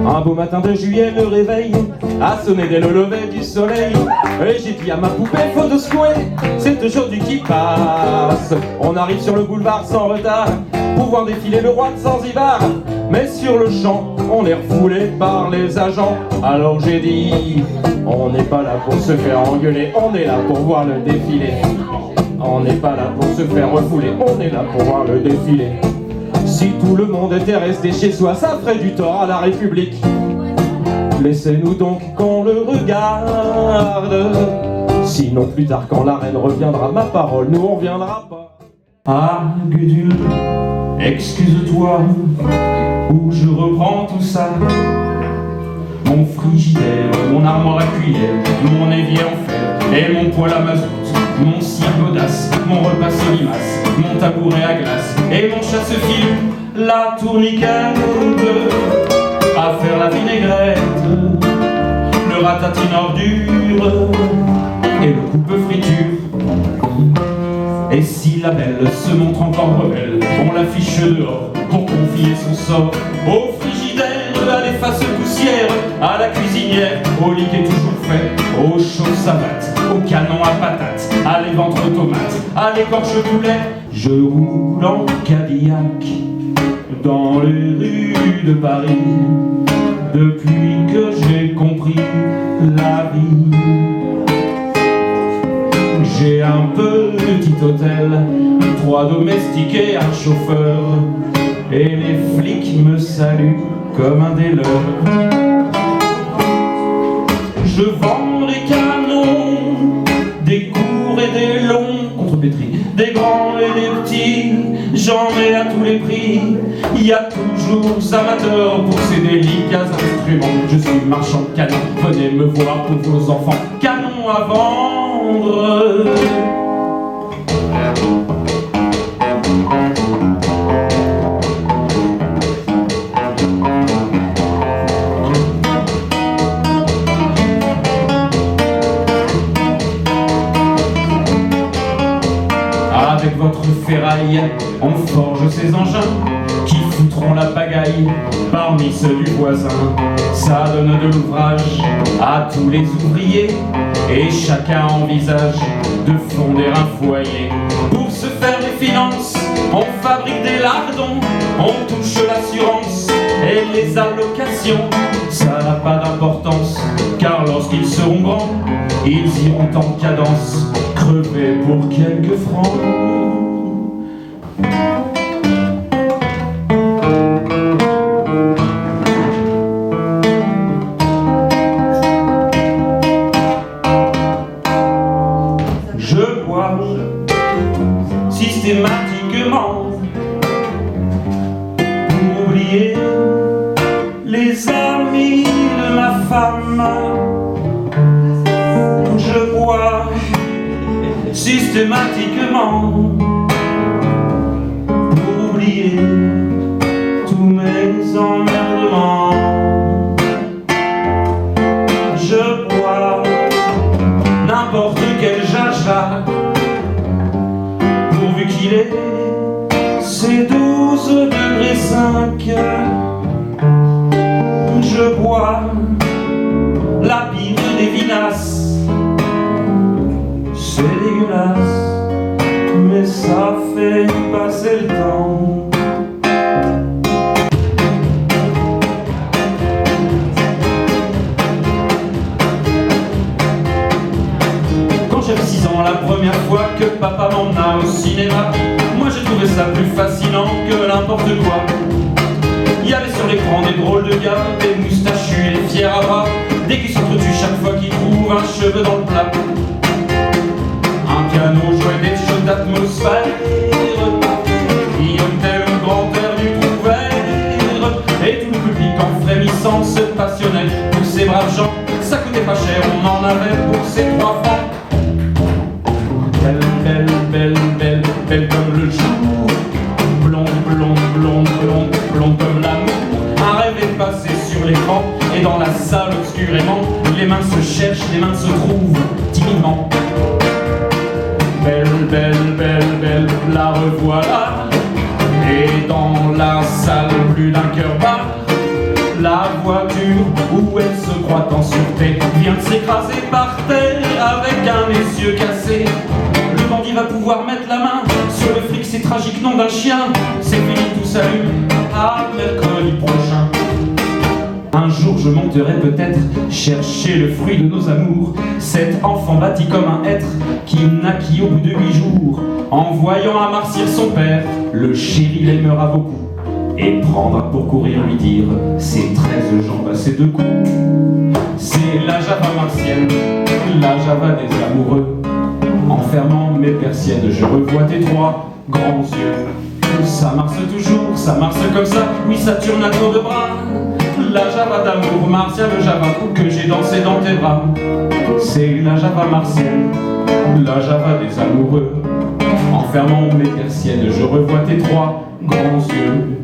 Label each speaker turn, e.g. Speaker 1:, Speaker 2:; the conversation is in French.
Speaker 1: Un beau matin de juillet, le réveil a sonné dès le lever du soleil. Et j'ai dit à ma poupée, faut de secouer, c'est aujourd'hui qui passe. On arrive sur le boulevard sans retard, pouvoir défiler le roi de Zanzibar. Mais sur le champ, on est refoulé par les agents. Alors j'ai dit, on n'est pas là pour se faire engueuler, on est là pour voir le défilé. On n'est pas là pour se faire refouler, on est là pour voir le défilé. Si tout le monde était resté chez soi, ça ferait du tort à la République. Laissez-nous donc qu'on le regarde. Sinon plus tard quand la reine reviendra, ma parole, nous on reviendra pas. Ah Gudule, excuse-toi, où je reprends tout ça. Mon frigidaire, mon armoire à cuillère, mon évier en fer et mon poêle à mazout, mon cire d'audace, mon repas solimace, mon tabouret à glace et mon chasse-fil, la tourniquette à faire la vinaigrette, le ratatine ordure et le coupe-friture. Et si la belle se montre encore rebelle, on l'affiche dehors pour confier son sort au frigidaire, à l'efface poussière, à la cuisinière, au lit qui est toujours fait, aux chausses-savates, au canon à patates, à l'éventre tomates, à l'écorche poulet. Je roule en Cadillac dans les rues de Paris depuis que j'ai compris la vie. J'ai un petit hôtel, 3 domestiques et un chauffeur, et les flics me saluent comme un des leurs. Je vends des canons, des courts et des longs, contrepétris, des grands et des petits, j'en ai à tous les prix. Il y a toujours amateurs pour ces délicats instruments. Je suis marchand de canons, venez me voir pour vos enfants. Canons à vendre. Avec votre ferraille, on forge ces engins qui foutront la pagaille parmi ceux du voisin. Ça donne de l'ouvrage à tous les ouvriers et chacun envisage de fonder un foyer. Pour se faire des finances, on fabrique des lardons, on touche l'assurance et les allocations. Ça n'a pas d'importance, car lorsqu'ils seront grands, ils iront en cadence, crever pour quelques francs. Je bois systématiquement pour oublier les amis de ma femme. Je bois systématiquement pour oublier tous mes emmerdements. Je bois n'importe quel jaja pourvu qu'il ait ses 12 degrés 5. Je bois la pire des vinasses. C'est dégueulasse, mais ça fait passer le temps. Quand j'avais 6 ans, la première fois que papa m'emmena au cinéma, moi j'ai trouvé ça plus fascinant que n'importe quoi. Il y avait sur l'écran des drôles de gars, des moustachus et des fiers à bras, des qui s'entretuent chaque fois qu'ils trouvent un cheveu dans le plat. Un piano jouait des choses d'atmosphère, Guillaume tel le grand air du Trouvert, et tout le public en frémissant se passionnait pour ces braves gens. Ça coûtait pas cher, on en avait pour ces 3 francs. Belle, belle, belle, belle, belle comme le jour, blonde, blonde, blonde, blonde, blonde comme l'amour. Un rêve est passé sur l'écran, et dans la salle obscurément, les mains se cherchent, les mains se trouvent timidement. Belle, belle, belle, belle, la revoilà. Et dans la salle, plus d'un cœur bat, La voiture où elle se croit en sûreté vient de s'écraser par terre avec un essieu cassé. Le bandit va pouvoir mettre la main sur le flic, c'est tragique, nom d'un chien. C'est fini, tout s'allume, à mercredi prochain. Un jour je monterai peut-être chercher le fruit de nos amours, cet enfant bâti comme un être qui naquit au bout de 8 jours. En voyant amarcir son père, le chéri l'aimera beaucoup et prendra pour courir lui dire ses 13 jambes à ses 2 coups. C'est la Java martienne, la Java des amoureux. En fermant mes persiennes, je revois tes 3 grands yeux. Ça marche toujours, ça marche comme ça, oui ça tourne à tour de bras. La Java d'amour, martial le Java que j'ai dansé dans tes bras. C'est la Java martienne, la Java des amoureux. En fermant mes persiennes, je revois tes 3 grands yeux.